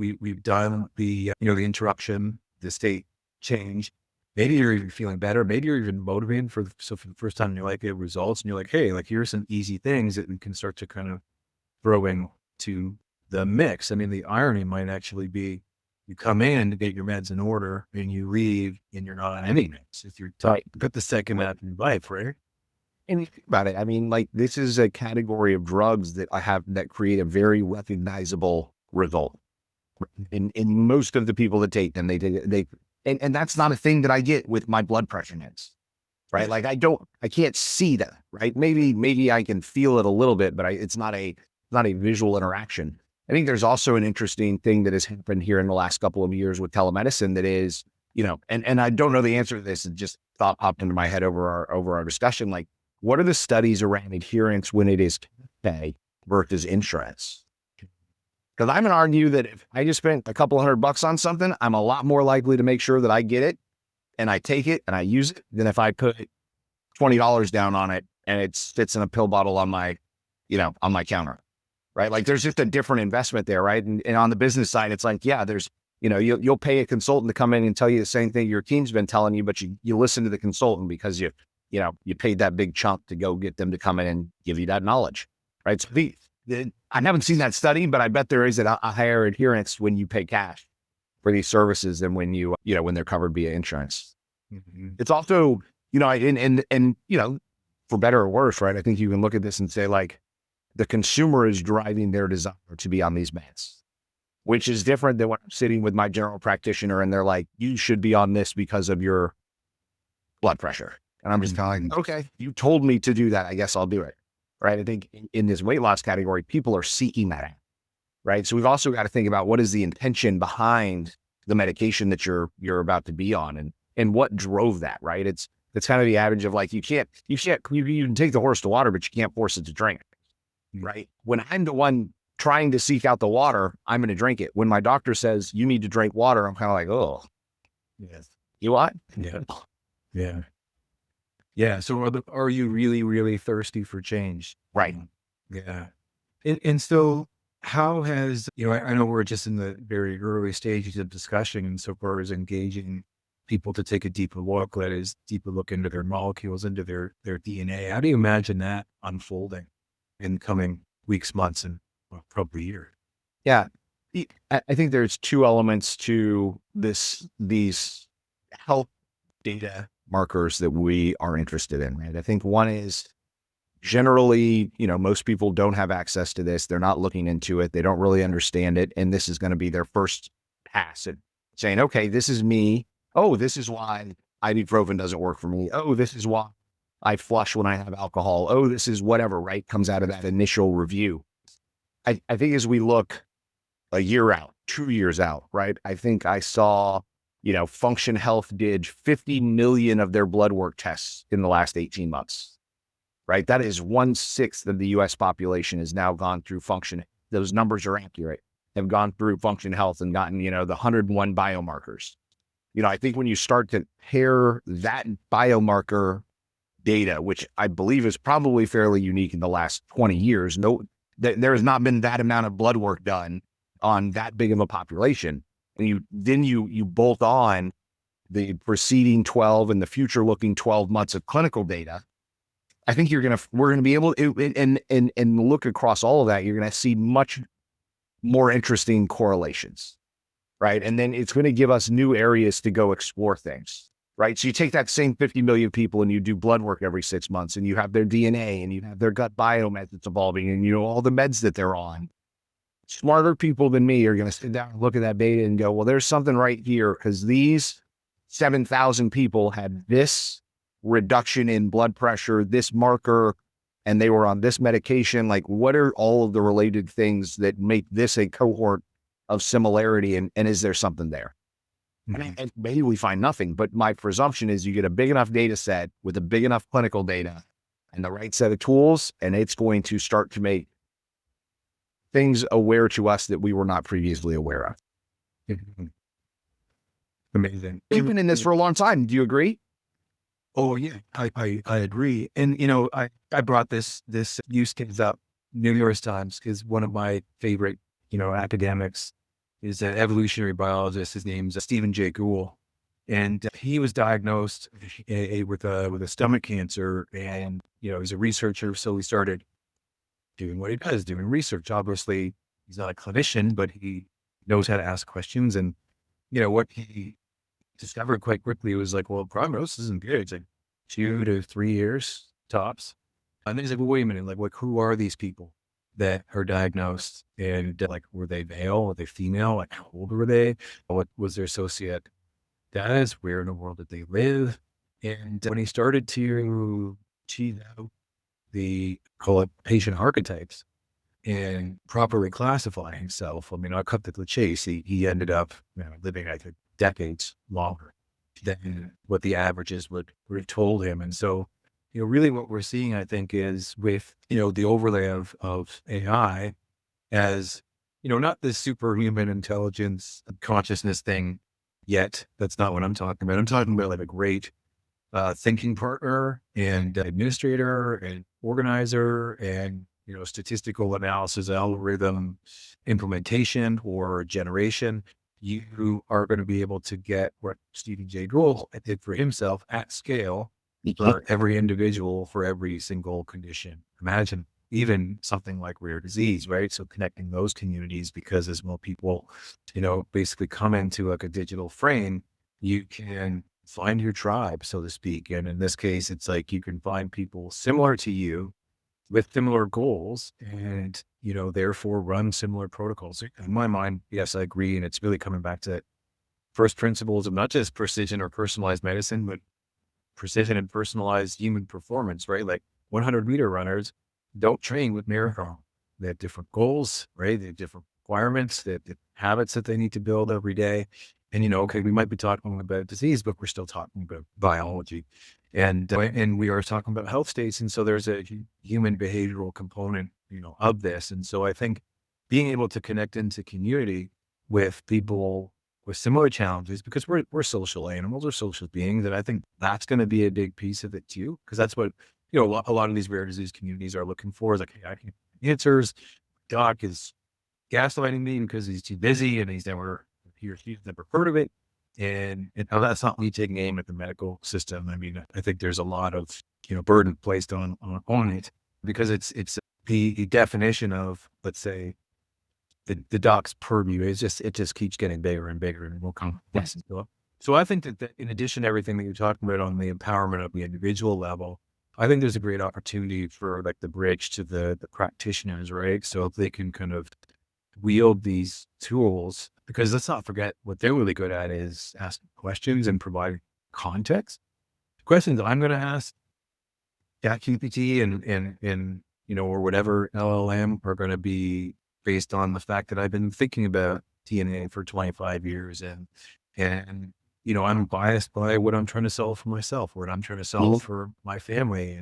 done the, the interruption, the state change. Maybe you're even feeling better. Maybe you're even motivated for the first time in your life, get results, and you're like, hey, like here's some easy things that we can start to kind of throw into the mix. I mean, the irony might actually be you come in to get your meds in order and you leave and you're not on any meds if you're tight. But the second half of your life, right? And you think about it, I mean, like this is a category of drugs that I have that create a very recognizable result. In most of the people that take them, and that's not a thing that I get with my blood pressure meds, right? Like I can't see that, right? Maybe I can feel it a little bit, but it's not a visual interaction. I think there's also an interesting thing that has happened here in the last couple of years with telemedicine that is, and I don't know the answer to this. It just thought popped into my head over our discussion. Like, what are the studies around adherence when it is pay versus insurance? Because I'm going to argue that if I just spent a couple $100 on something, I'm a lot more likely to make sure that I get it and I take it and I use it than if I put $20 down on it and it fits in a pill bottle on my counter, right? Like there's just a different investment there, right? And on the business side, it's like, yeah, there's, you'll pay a consultant to come in and tell you the same thing your team's been telling you, but you listen to the consultant because you paid that big chunk to go get them to come in and give you that knowledge, right? So I haven't seen that study, but I bet there is a higher adherence when you pay cash for these services than when when they're covered via insurance. Mm-hmm. It's also, and for better or worse, right? I think you can look at this and say like the consumer is driving their desire to be on these meds, which is different than when I'm sitting with my general practitioner and they're like, you should be on this because of your blood pressure. And I'm just telling, okay, you told me to do that. I guess I'll do it. Right. I think in this weight loss category, people are seeking that out. Right. So we've also got to think about what is the intention behind the medication that you're about to be on and what drove that. Right. It's kind of the adage of like, you can take the horse to water, but you can't force it to drink. Right. When I'm the one trying to seek out the water, I'm going to drink it. When my doctor says you need to drink water, I'm kind of like, oh, yes. You what? Yeah. Yeah. Yeah. So are you really, really thirsty for change? Right. Yeah. And so how has, I know we're just in the very early stages of discussion and so far as engaging people to take a deeper look, that is deeper look into their molecules, into their DNA. How do you imagine that unfolding in coming weeks, months, and probably years? Yeah. I think there's two elements to these health data markers that we are interested in, right? I think one is generally, most people don't have access to this. They're not looking into it. They don't really understand it. And this is going to be their first pass at saying, okay, this is me. Oh, this is why ibuprofen doesn't work for me. Oh, this is why I flush when I have alcohol. Oh, this is whatever, right? Comes out of that initial review. I think as we look a year out, 2 years out, right? I think I saw Function Health did 50 million of their blood work tests in the last 18 months, right? That is 1/6 of the US population has now gone through Function. Those numbers are accurate, have gone through Function Health and gotten, the 101 biomarkers. I think when you start to pair that biomarker data, which I believe is probably fairly unique in the last 20 years, there has not been that amount of blood work done on that big of a population. And you bolt on the preceding 12 and the future looking 12 months of clinical data. I think we're going to be able to, and look across all of that. You're going to see much more interesting correlations, right? And then it's going to give us new areas to go explore things, right? So you take that same 50 million people and you do blood work every 6 months and you have their DNA and you have their gut biome that's evolving and all the meds that they're on. Smarter people than me are going to sit down and look at that data and go, well, there's something right here because these 7,000 people had this reduction in blood pressure, this marker, and they were on this medication. Like, what are all of the related things that make this a cohort of similarity? And is there something there? Mm-hmm. And maybe we find nothing, but my presumption is you get a big enough data set with a big enough clinical data and the right set of tools, and it's going to start to make things aware to us that we were not previously aware of. Amazing. You've been in this for a long time. Do you agree? Oh yeah, I agree. And I brought this use case up numerous times because one of my favorite, academics is an evolutionary biologist. His name's Stephen Jay Gould. And he was diagnosed with a stomach cancer, and he's a researcher, so he started doing what he does, doing research. Obviously, he's not a clinician, but he knows how to ask questions. And what he discovered quite quickly was like, well, prognosis isn't good. It's like 2 to 3 years tops. And then he's like, well, wait a minute, like who are these people that are diagnosed? And like, were they male? Were they female? Like, how old were they? What was their socioeconomic status? Where in the world did they live? And when he started to tease out the, call it, patient archetypes and properly classify himself, I mean, I'll cut to the chase. He ended up living, I think, decades longer than what the averages would have told him. And so, really what we're seeing, I think, is with, the overlay of AI as, not this superhuman intelligence consciousness thing yet. That's not what I'm talking about. I'm talking about like a great thinking partner and administrator and organizer and, statistical analysis, algorithm implementation or generation. You are going to be able to get what Stephen Jay Gould did for himself at scale for every individual, for every single condition. Imagine even something like rare disease, right? So connecting those communities, because as more people, basically come into like a digital frame, you can find your tribe, so to speak. And in this case, it's like you can find people similar to you with similar goals and, therefore run similar protocols. In my mind, yes, I agree. And it's really coming back to first principles of not just precision or personalized medicine, but precision and personalized human performance, right? Like 100-meter runners don't train with marathon. They have different goals, right? They have different requirements, they have habits that they need to build every day. And, okay, we might be talking about disease, but we're still talking about biology. And we are talking about health states. And so there's a human behavioral component, of this. And so I think being able to connect into community with people with similar challenges, because we're social animals, we're social beings. And I think that's going to be a big piece of it too. Because that's what, a lot of these rare disease communities are looking for, is like, hey, I can answers. Doc is gaslighting me because he's too busy and he or she's never heard of it. And that's not me taking aim at the medical system. I mean, I think there's a lot of, burden placed on it, because it's the definition of, let's say, the doc's purview is it just keeps getting bigger and bigger and more complex. So I think that in addition to everything that you're talking about on the empowerment of the individual level, I think there's a great opportunity for like the bridge to the practitioners, right? So if they can kind of wield these tools, because let's not forget what they're really good at is asking questions and providing context. Questions I'm going to ask ChatGPT and or whatever LLM are going to be based on the fact that I've been thinking about DNA for 25 years and I'm biased by what I'm trying to solve for myself, what I'm trying to solve for my family.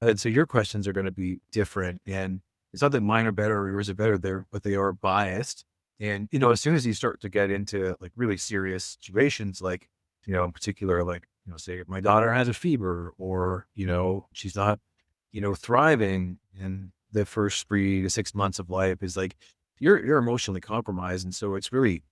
And so your questions are going to be different. And it's not that mine are better or yours are better, but they are biased. And, as soon as you start to get into like really serious situations, like, in particular, like, say if my daughter has a fever or, she's not, thriving in the first 3 to 6 months of life, is like, you're emotionally compromised. And so it's really,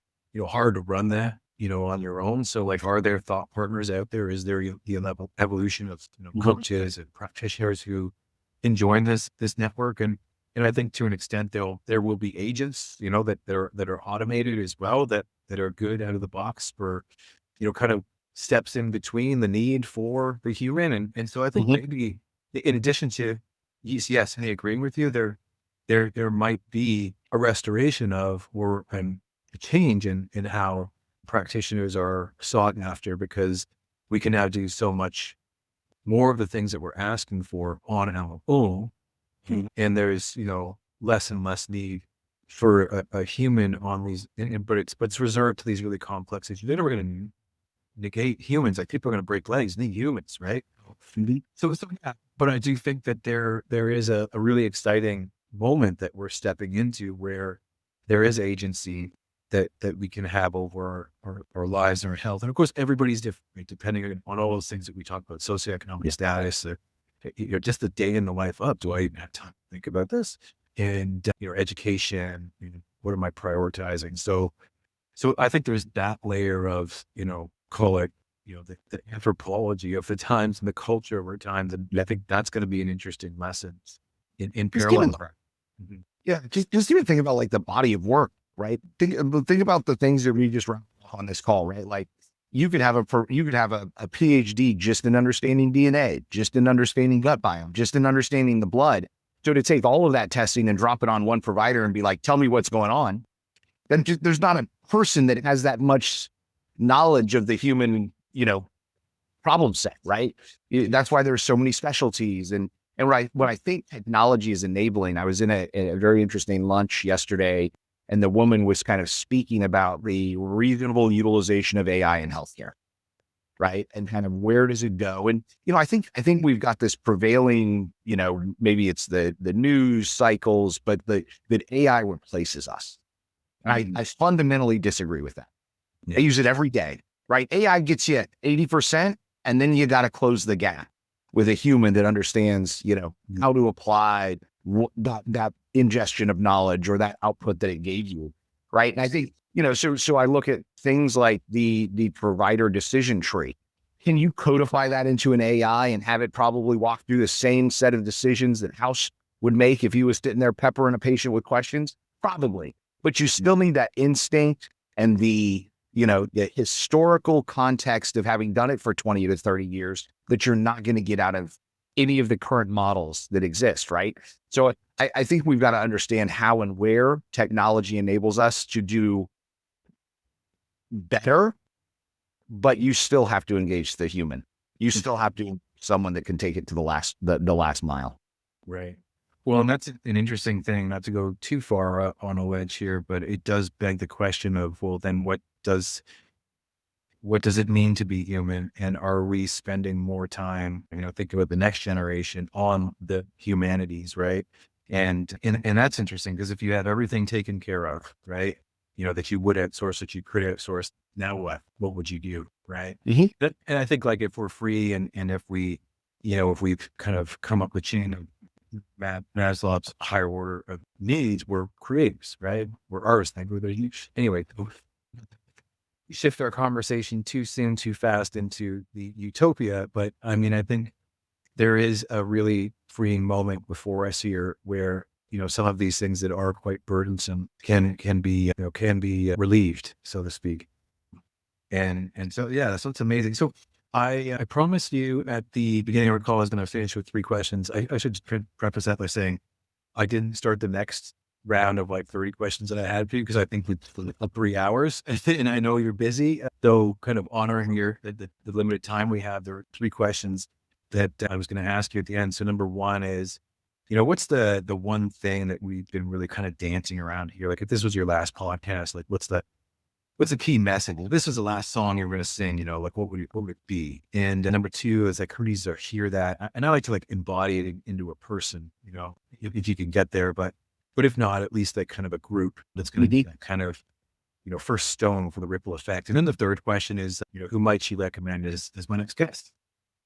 hard to run that, on your own. So like, are there thought partners out there? Is there the evolution of, coaches and practitioners who can join this network? And I think to an extent, there will be agents, that are automated as well, that are good out of the box for, kind of steps in between the need for the human. And so I think maybe in addition to yes, and I agreeing with you, there might be a restoration of or a change in how practitioners are sought after, because we can now do so much more of the things that we're asking for on our own. And there's, less and less need for a human on these, but it's reserved to these really complex issues. They're never going to negate humans. Like people are going to break legs, need humans, right? So yeah, but I do think that there is a really exciting moment that we're stepping into where there is agency that we can have over our lives and our health. And of course, everybody's different, right? Depending on all those things that we talk about, socioeconomic status, just the day in the life up. Do I even have time to think about this? And, education, what am I prioritizing? So I think there's that layer of, call it, the anthropology of the times and the culture of our times. And I think that's going to be an interesting lesson in Just parallel. even, yeah, just even think about like the body of work, right? Think about the things that we just run on this call, right? Like you could have a PhD just in understanding DNA, just in understanding gut biome, just in understanding the blood. So to take all of that testing and drop it on one provider and be like, tell me what's going on, then there's not a person that has that much knowledge of the human, problem set, right? That's why there's so many specialties. And right, what I think technology is enabling, I was in a very interesting lunch yesterday, and the woman was kind of speaking about the reasonable utilization of AI in healthcare, right? And kind of where does it go? And, I think we've got this prevailing, maybe it's the news cycles, but that AI replaces us. And I fundamentally disagree with that. Yeah. I use it every day, right? AI gets you 80%, and then you got to close the gap with a human that understands, how to apply that ingestion of knowledge or that output that it gave you, right? And I think, so I look at things like the provider decision tree. Can you codify that into an AI and have it probably walk through the same set of decisions that House would make if he was sitting there peppering a patient with questions? Probably. But you still need that instinct and the historical context of having done it for 20 to 30 years that you're not going to get out of any of the current models that exist, right? So I think we've got to understand how and where technology enables us to do better, but you still have to engage the human. You still have to someone that can take it to the last mile. Right. Well, and that's an interesting thing, not to go too far on a ledge here, but it does beg the question of, well, then what does it mean to be human? And are we spending more time, think about the next generation on the humanities, right? And that's interesting, because if you have everything taken care of, right, that you would outsource, that you could outsource, now what would you do, right? Mm-hmm. And I think, like, if we're free and if we, if we've kind of come up the chain of Maslow's higher order of needs, we're creatives, right? We're artists. Anyway, we shift our conversation too soon, too fast into the utopia. But I mean, I think there is a really freeing moment before us here where, some of these things that are quite burdensome can be relieved, so to speak. And so, yeah, so it's amazing. So I promised you at the beginning of our call, I was going to finish with 3 questions. I should preface that by saying I didn't start the next round of like 30 questions that I had for you, because I think we've 3 hours and I know you're busy. Though kind of honoring the limited time we have, there are 3 questions that I was going to ask you at the end. So number 1 is, what's the one thing that we've been really kind of dancing around here? Like, if this was your last podcast, like what's the key message? If this was the last song you're going to sing, like what would it be? And number 2 is like, who needs to hear that? And I like to like embody it into a person, if you can get there, but if not, at least like kind of a group that's going to be that kind of, first stone for the ripple effect. And then the third question is, who might she recommend as my next guest?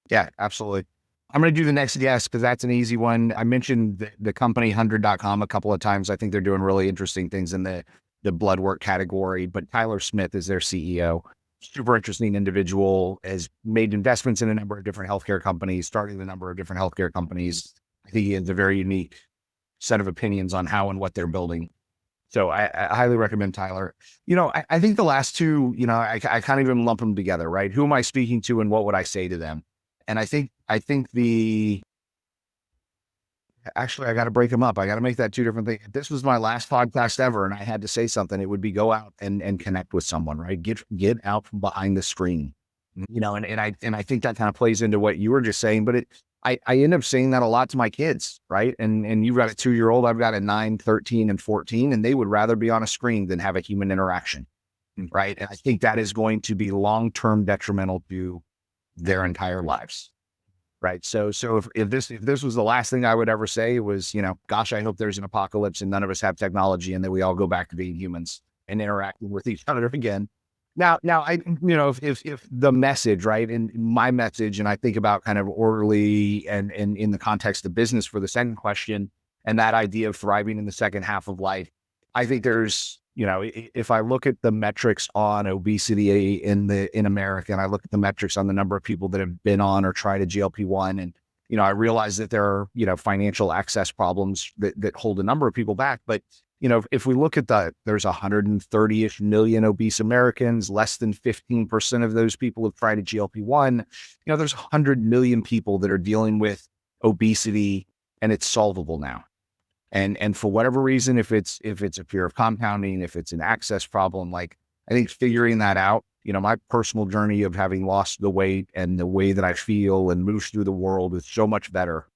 Yeah, absolutely. I'm going to do the next guest because that's an easy one. I mentioned the company 100.com a couple of times. I think they're doing really interesting things in the blood work category, but Tyler Smith is their CEO. Super interesting individual, has made investments in a number of different healthcare companies, starting a number of different healthcare companies. I think he has a very unique set of opinions on how and what they're building. So I highly recommend Tyler. I think the last 2, I can't even lump them together, right? Who am I speaking to and what would I say to them? And I think actually, I got to break them up. I got to make that 2 different things. If this was my last podcast ever and I had to say something, it would be go out and connect with someone, right? Get out from behind the screen, and I think that kind of plays into what you were just saying, but I end up saying that a lot to my kids, right? And you've got a 2-year-old, I've got a 9, 13, and 14, and they would rather be on a screen than have a human interaction, right? And I think that is going to be long-term detrimental to their entire lives. Right. So if this was the last thing I would ever say, it was, gosh, I hope there's an apocalypse and none of us have technology and that we all go back to being humans. and interacting with each other again. Now, if the message, right, and my message, and I think about kind of orderly and in the context of business for the second question, and that idea of thriving in the second half of life, I think there's, if I look at the metrics on obesity in America, and I look at the metrics on the number of people that have been on or tried a GLP-1, and I realize that there are financial access problems that hold a number of people back, but if we look at there's 130-ish million obese Americans, less than 15% of those people have tried a GLP-1. There's 100 million people that are dealing with obesity, and it's solvable now. And for whatever reason, if it's a fear of compounding, if it's an access problem, like I think figuring that out, my personal journey of having lost the weight and the way that I feel and moves through the world is so much better.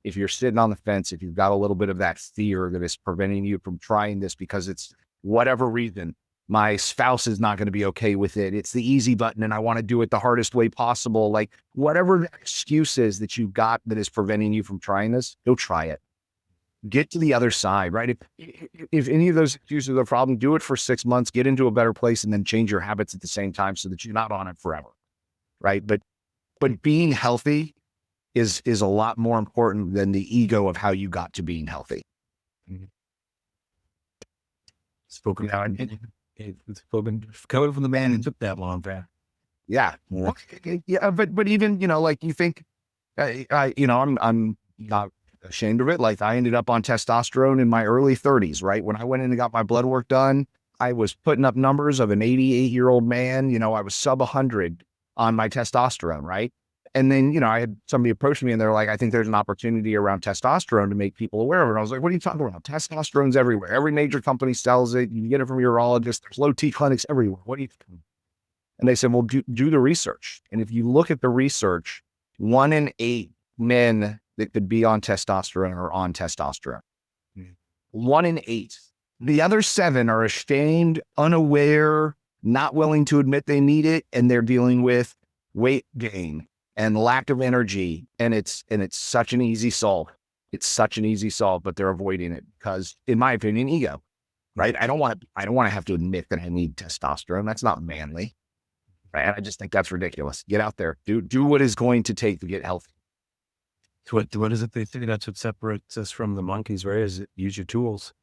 If you're sitting on the fence, if you've got a little bit of that fear that is preventing you from trying this because it's whatever reason, my spouse is not going to be okay with it. It's the easy button and I want to do it the hardest way possible. Like whatever the excuse is that you've got that is preventing you from trying this, go try it. Get to the other side, right? If any of those excuses are a problem, do it for 6 months, get into a better place, and then change your habits at the same time so that you're not on it forever, right? But being healthy is a lot more important than the ego of how you got to being healthy. Spoken now, it's spoken coming from the man who took that long path. Yeah, yeah. But even like you think, I'm not ashamed of it. Like I ended up on testosterone in my early 30s, right? When I went in and got my blood work done, I was putting up numbers of an 88-year-old man. I was sub 100 on my testosterone, right? And then, I had somebody approach me and they're like, I think there's an opportunity around testosterone to make people aware of it. And I was like, what are you talking about? Testosterone's everywhere. Every major company sells it. You can get it from a urologist. There's low T clinics everywhere. What do you think? And they said, well, do the research. And if you look at the research, 1 in 8 men that could be on testosterone are on testosterone. 1 in 8. The other 7 are ashamed, unaware, not willing to admit they need it. And they're dealing with weight gain and lack of energy. And it's such an easy solve. It's such an easy solve, but they're avoiding it because, in my opinion, ego, right? I don't want to have to admit that I need testosterone. That's not manly, right? And I just think that's ridiculous. Get out there, do what is going to take to get healthy. What is it they say? That's what separates us from the monkeys, right? Is it use your tools?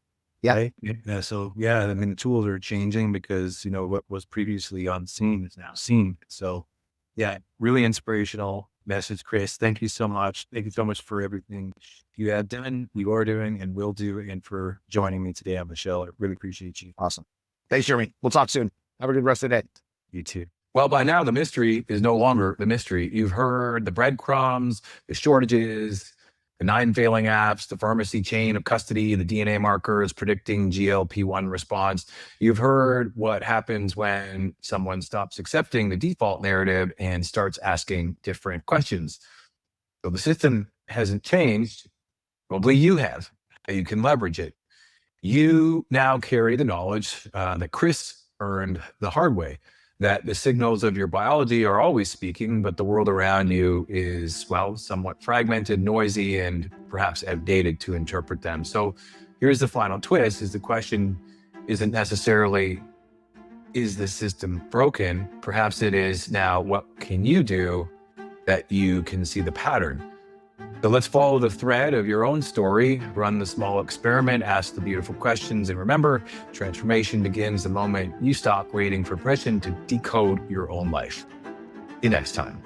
Yeah. Right? Yeah. So yeah, I mean, the tools are changing because, what was previously unseen is now seen. So yeah, really inspirational message, Chris. Thank you so much. Thank you so much for everything you have done, you are doing, and will do, and for joining me today on the show. I really appreciate you. Awesome. Thanks, Jeremy. We'll talk soon. Have a good rest of the day. You too. Well, by now, the mystery is no longer the mystery. You've heard the breadcrumbs, the shortages, the 9 failing apps, the pharmacy chain of custody, the DNA markers predicting GLP-1 response. You've heard what happens when someone stops accepting the default narrative and starts asking different questions. So the system hasn't changed. Probably you have. You can leverage it. You now carry the knowledge that Chris earned the hard way, that the signals of your biology are always speaking, but the world around you is, well, somewhat fragmented, noisy, and perhaps outdated to interpret them. So here's the final twist, is the question isn't necessarily, is the system broken? Perhaps it is now, what can you do that you can see the pattern? So let's follow the thread of your own story, run the small experiment, ask the beautiful questions, and remember, transformation begins the moment you stop waiting for permission to decode your own life. See you next time.